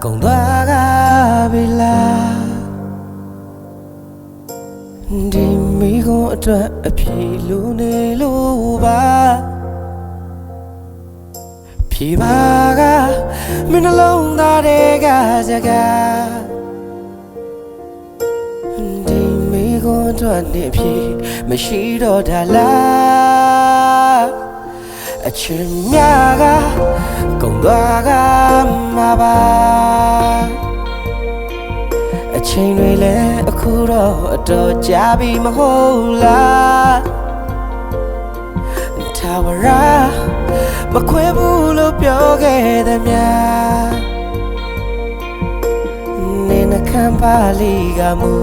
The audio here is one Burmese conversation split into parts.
ကုန်သွားကပြီလားဒီမိကုန်းအတွက်အဖြေလိုနေလို့ပါဖြေပါကမင်းနှလုံးသားတွေကစကားဒီမိကုန်းအတွက်နေဖြေမရှိတော့တာလားအချင်းများကကုန်သွားကမှာပါအချိန်တွေလည်းအခုတော့အတော်ကြာပြီမဟုတ်လားထာဝရမခွဲဘူးလို့ပြောခဲ့တဲ့များနေနှခမ်းပါလေးကမူ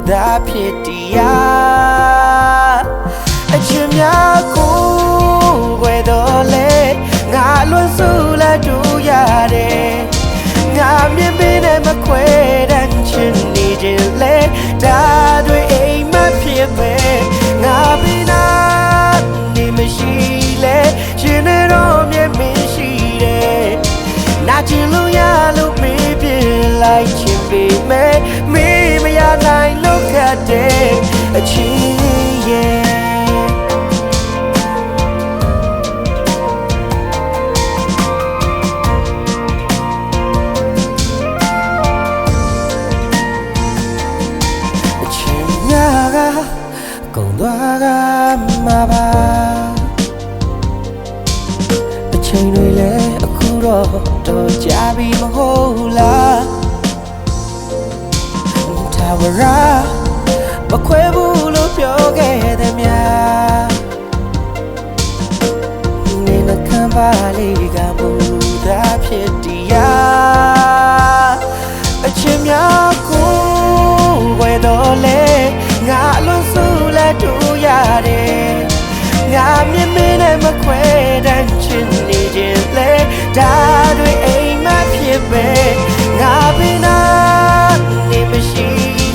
သားဖြစ်တရားအချင်းများကိုွယ်တော်လဲငါလွန်စုလက်တူရတယ်ငါမြင်ပေးတဲ့မခွဲတမ်းချင်နေခြင်းလဲဒါတွေအိမ်မဖြစ်ပဲငါပြီးနာနေမရှိလဲရှင်နေတော့မြင်မရှိတယ်နာကျင်လို့ရလို့မေးပြလိုက်ချင်ပေမဲ့မေးမရနိုင်လို့ခက်တဲ့အချင်းရဲ့ကုန်သွားကမှာပါအချိန်တွေလည်းအခုတော့တော်ကြာပြီမဟုတ်လားထာဝရမခွဲဘူးလို့ပြောခဲ့တဲ့များနေနှခမ်းပါလေးကမူသားဖြစ်တရားအချင်းများကိုဝယ်တော်လဲငါလွန်စုလက်တူရတယ်ငါမြင်မင်းနဲ့မခွဲတမ်းချင်နေခြင်းလဲဒါတွေအိမ်မဖြစ်ပဲငါပင်နာနေမရှိ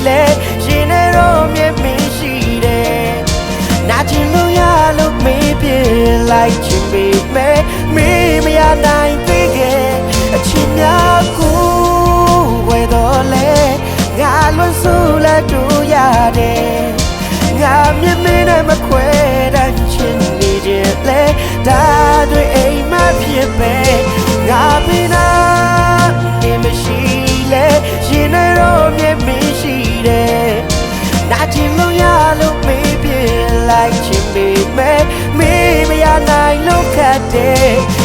လဲရှင်နေတော့မြင်မရှိတယ်နာကျင်လို့ရလို့မေးပြလိုက်ချင်ပေမဲ့မေးမရနိုင်သေးခဲ့အချင်းများကိုဝယ်တော်လဲငါလွန်စုလက်တူရတယ်ငါမြင်မင်းနဲ့မခွဲတမ်းချင်နေခြင်းလဲဒါတွေအိမ်မဖြစ်ပဲငါပင်နာနေမရှိလဲရှင်နေတော့မြင်မရှိတယ်နာကျင်လို့ရလို့မေးပြလိုက်ချင်ပေမဲ့မေးမရနိုင်လို့ခက်တဲ့